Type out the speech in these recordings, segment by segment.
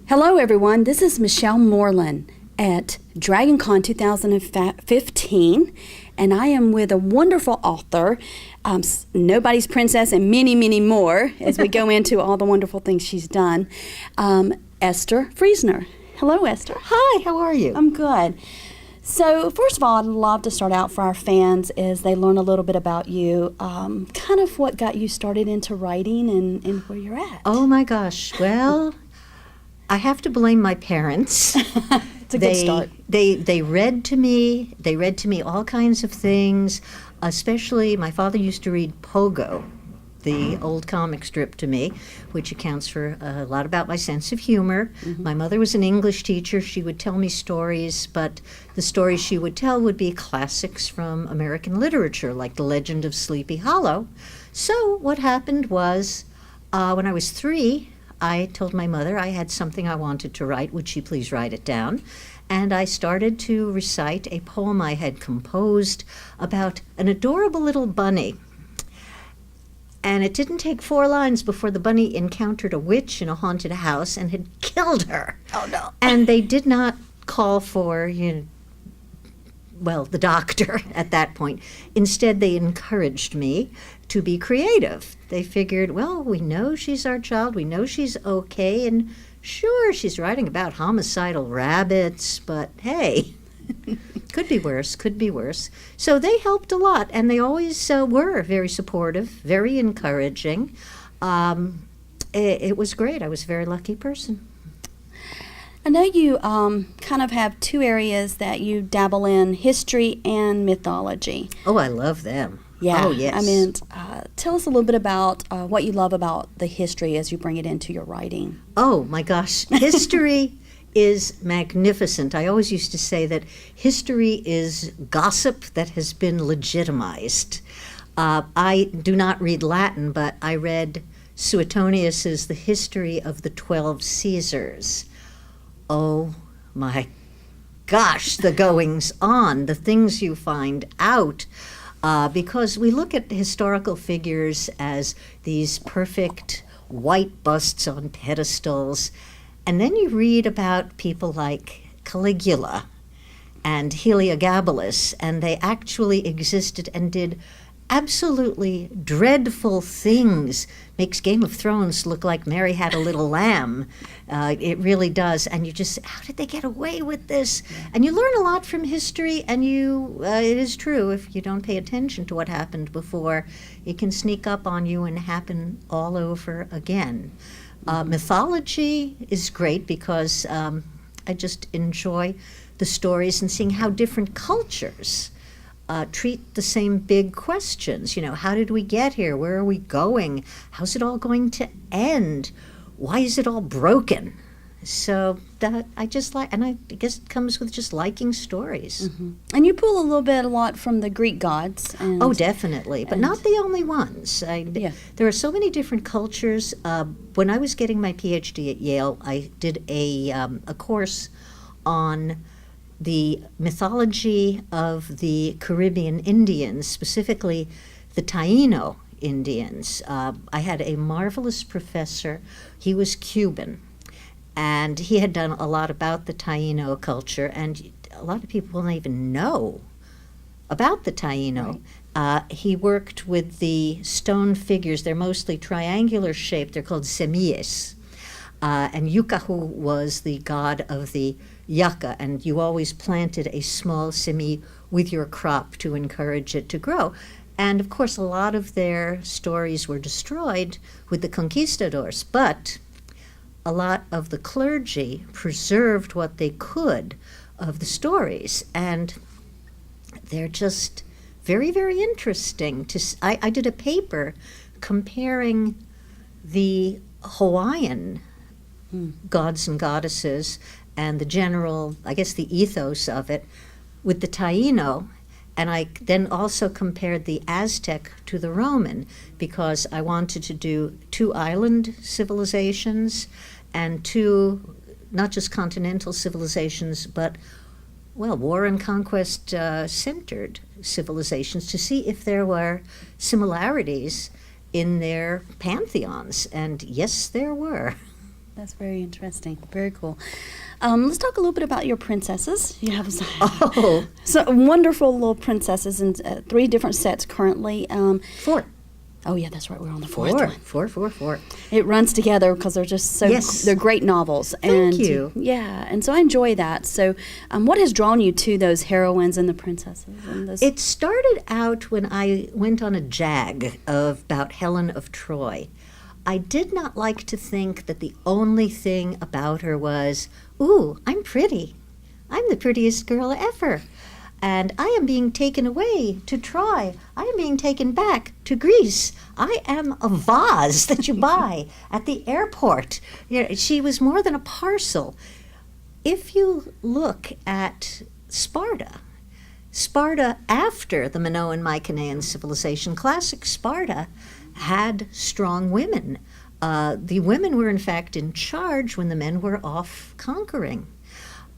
Hello, everyone. This is Michelle Moreland at DragonCon 2015, and I am with a wonderful author, Nobody's Princess, and many, many more as we go into all the wonderful things she's done, Esther Friesner. Hello, Esther. Hi, how are you? I'm good. So, first of all, I'd love to start out for our fans as they learn a little bit about you, kind of what got you started into writing and where you're at. Oh my gosh, well, I have to blame my parents. It's a good start. They read to me. They read to me all kinds of things. Especially, my father used to read Pogo, the old comic strip, to me, which accounts for a lot about my sense of humor. Mm-hmm. My mother was an English teacher. She would tell me stories, but the stories she would tell would be classics from American literature, like The Legend of Sleepy Hollow. So what happened was, when I was 3, I told my mother I had something I wanted to write. Would she please write it down? And I started to recite a poem I had composed about an adorable little bunny. And it didn't take 4 lines before the bunny encountered a witch in a haunted house and had killed her. Oh, no. And they did not call for, the doctor at that point. Instead, they encouraged me to be creative. They figured, well, we know she's our child, we know she's okay, and sure, she's writing about homicidal rabbits, but hey, could be worse, could be worse. So they helped a lot, and they always were very supportive, very encouraging. It was great. I was a very lucky person. I know you kind of have 2 areas that you dabble in, history and mythology. Oh, I love them. Yeah. Oh, yes. I mean, tell us a little bit about what you love about the history as you bring it into your writing. Oh, my gosh. History is magnificent. I always used to say that history is gossip that has been legitimized. I do not read Latin, but I read Suetonius's The History of the 12 Caesars. Oh, my gosh, the goings on, the things you find out. Because we look at historical figures as these perfect white busts on pedestals, and then you read about people like Caligula and Heliogabalus, and they actually existed and did absolutely dreadful things. Makes Game of Thrones look like Mary Had a Little Lamb. It really does. And you just, how did they get away with this? And you learn a lot from history, and it is true, if you don't pay attention to what happened before, it can sneak up on you and happen all over again. Mythology is great because I just enjoy the stories and seeing how different cultures treat the same big questions. How did we get here? Where are we going? How's it all going to end? Why is it all broken? So that I just like, and I guess it comes with just liking stories. Mm-hmm. And you pull a lot from the Greek gods. Oh, definitely, but not the only ones. There are so many different cultures. When I was getting my PhD at Yale, I did a course on the mythology of the Caribbean Indians, specifically the Taino Indians. I had a marvelous professor. He was Cuban, and he had done a lot about the Taino culture, and a lot of people don't even know about the Taino. Right. He worked with the stone figures. They're mostly triangular shaped. They're called semilles. And Yucahu was the god of the yucca, and you always planted a small semi with your crop to encourage it to grow. And of course, a lot of their stories were destroyed with the conquistadors, but a lot of the clergy preserved what they could of the stories, and they're just very, very interesting. I did a paper comparing the Hawaiian gods and goddesses and the general, I guess, the ethos of it with the Taino, and I then also compared the Aztec to the Roman because I wanted to do 2 island civilizations and 2 not just continental civilizations, but, war and conquest centered civilizations to see if there were similarities in their pantheons, and yes, there were. That's very interesting. Very cool. Let's talk a little bit about your princesses. You have some wonderful little princesses in 3 different sets currently. 4. Oh, yeah, that's right. We're on the 4th one. 4. It runs together because they're just so, they're great novels. Thank you. Yeah, and so I enjoy that. So what has drawn you to those heroines and the princesses? And this? It started out when I went on a jag about Helen of Troy. I did not like to think that the only thing about her was, ooh, I'm pretty. I'm the prettiest girl ever. And I am being taken away to Troy. I am being taken back to Greece. I am a vase that you buy at the airport. She was more than a parcel. If you look at Sparta after the Minoan Mycenaean civilization, classic Sparta had strong women. The women were in fact in charge when the men were off conquering.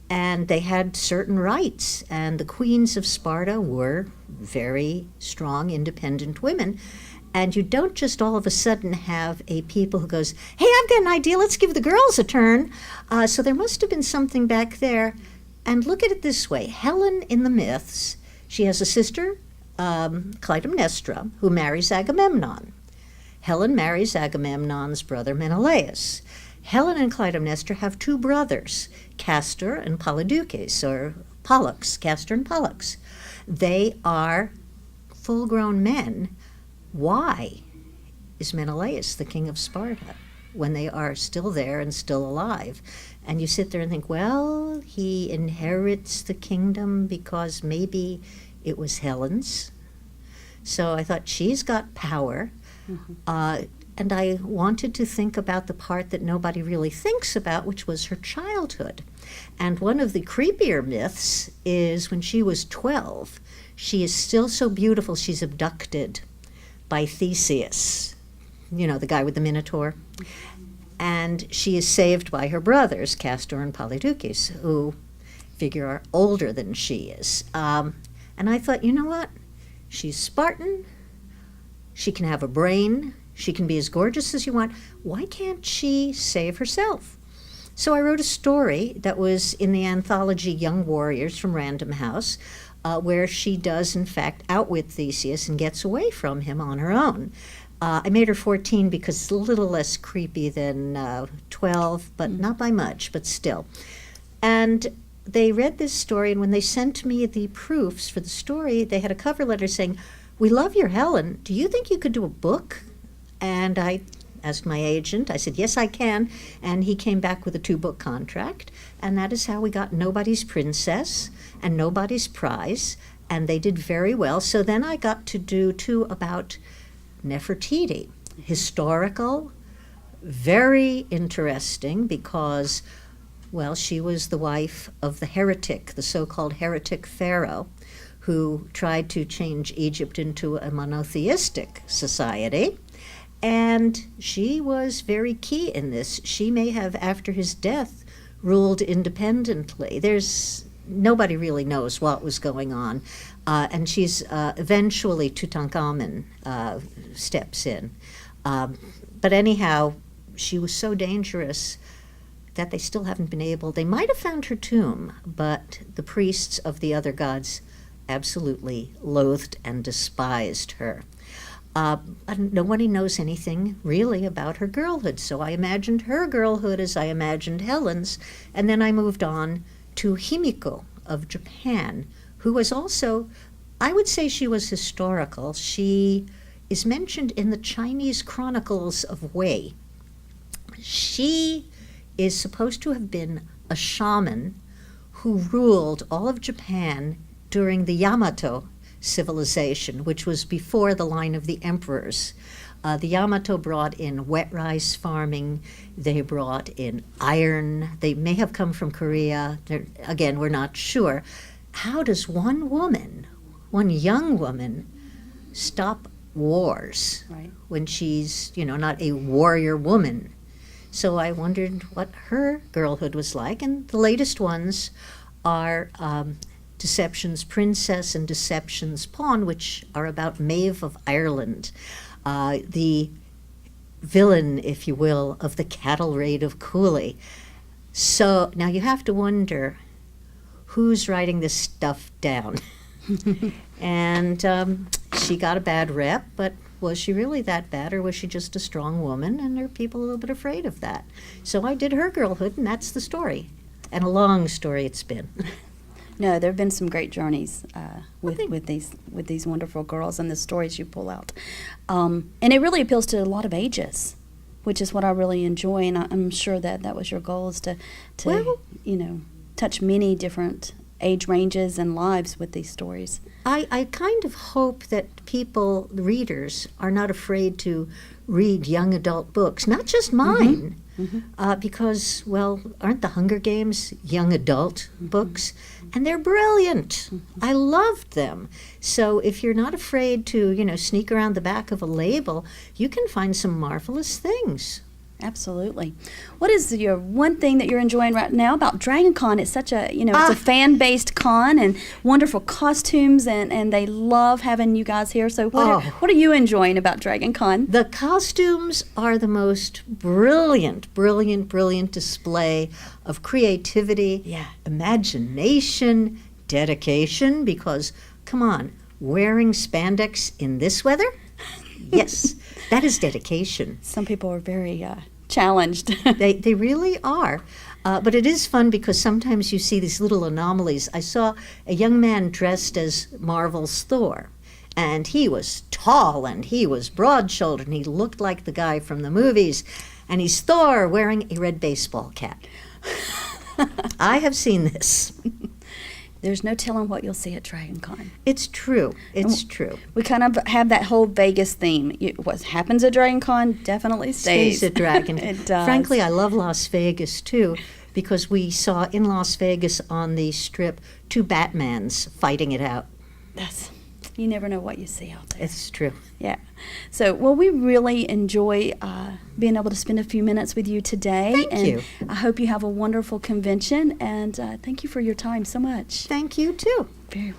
And they had certain rights, and the queens of Sparta were very strong, independent women. And you don't just all of a sudden have a people who goes, hey, I've got an idea, let's give the girls a turn. So there must have been something back there. And look at it this way. Helen in the myths, she has a sister, Clytemnestra, who marries Agamemnon. Helen marries Agamemnon's brother Menelaus. Helen and Clytemnestra have 2 brothers, Castor and Polydeuces, or Pollux, Castor and Pollux. They are full-grown men. Why is Menelaus the king of Sparta when they are still there and still alive? And you sit there and think, well, he inherits the kingdom because maybe it was Helen's. So I thought, she's got power. And I wanted to think about the part that nobody really thinks about, which was her childhood. And one of the creepier myths is when she was 12, she is still so beautiful, she's abducted by Theseus, the guy with the Minotaur. And she is saved by her brothers, Castor and Polydeuces, who figure are older than she is. And I thought, you know what? She's Spartan. She can have a brain. She can be as gorgeous as you want. Why can't she save herself? So I wrote a story that was in the anthology Young Warriors from Random House, where she does, in fact, outwit Theseus and gets away from him on her own. I made her 14 because it's a little less creepy than 12, but not by much, but still. And they read this story, and when they sent me the proofs for the story, they had a cover letter saying, we love your Helen. Do you think you could do a book? And I asked my agent, I said, yes, I can. And he came back with a 2-book contract. And that is how we got Nobody's Princess and Nobody's Prize. And they did very well. So then I got to do 2 about Nefertiti. Historical, very interesting because, well, she was the wife of the heretic, the so-called heretic pharaoh, who tried to change Egypt into a monotheistic society. And she was very key in this. She may have, after his death, ruled independently. Nobody really knows what was going on. And she's eventually Tutankhamun steps in. But anyhow, she was so dangerous that they still haven't been able. They might have found her tomb, but the priests of the other gods absolutely loathed and despised her. Nobody knows anything really about her girlhood, so I imagined her girlhood as I imagined Helen's, and then I moved on to Himiko of Japan, who was also, I would say she was historical. She is mentioned in the Chinese Chronicles of Wei. She is supposed to have been a shaman who ruled all of Japan during the Yamato civilization, which was before the line of the emperors. The Yamato brought in wet rice farming. They brought in iron. They may have come from Korea. Again, we're not sure. How does one woman, one young woman, stop wars when she's, not a warrior woman? So I wondered what her girlhood was like. And the latest ones are Deception's Princess and Deception's Pawn, which are about Maeve of Ireland. The villain, if you will, of the cattle raid of Cooley. So now you have to wonder, who's writing this stuff down? And she got a bad rep, but was she really that bad, or was she just a strong woman? And are people a little bit afraid of that? So I did her girlhood, and that's the story. And a long story it's been. No, there have been some great journeys with these wonderful girls and the stories you pull out, and it really appeals to a lot of ages, which is what I really enjoy. And I'm sure that was your goal, is to Well, touch many different age ranges and lives with these stories. I kind of hope that people, the readers, are not afraid to read young adult books, not just mine. Because, well, aren't the Hunger Games young adult books? And they're brilliant. I loved them. So if you're not afraid to, sneak around the back of a label, you can find some marvelous things. Absolutely. What is your one thing that you're enjoying right now about Dragon Con? It's such a, it's a fan-based con and wonderful costumes, and they love having you guys here. So what are you enjoying about Dragon Con? The costumes are the most brilliant display of creativity, imagination, dedication, because, come on, wearing spandex in this weather? Yes. That is dedication. Some people are very challenged. They really are. But it is fun because sometimes you see these little anomalies. I saw a young man dressed as Marvel's Thor, and he was tall and he was broad-shouldered and he looked like the guy from the movies. And he's Thor wearing a red baseball cap. I have seen this. There's no telling what you'll see at Dragon Con. It's true. It's true. We kind of have that whole Vegas theme. What happens at Dragon Con definitely stays. Stays at Dragon. It does. Frankly, I love Las Vegas, too, because we saw in Las Vegas on the Strip 2 Batmans fighting it out. You never know what you see out there. It's true. Yeah. So, well, we really enjoy being able to spend a few minutes with you today. Thank you. I hope you have a wonderful convention, and thank you for your time so much. Thank you, too. Very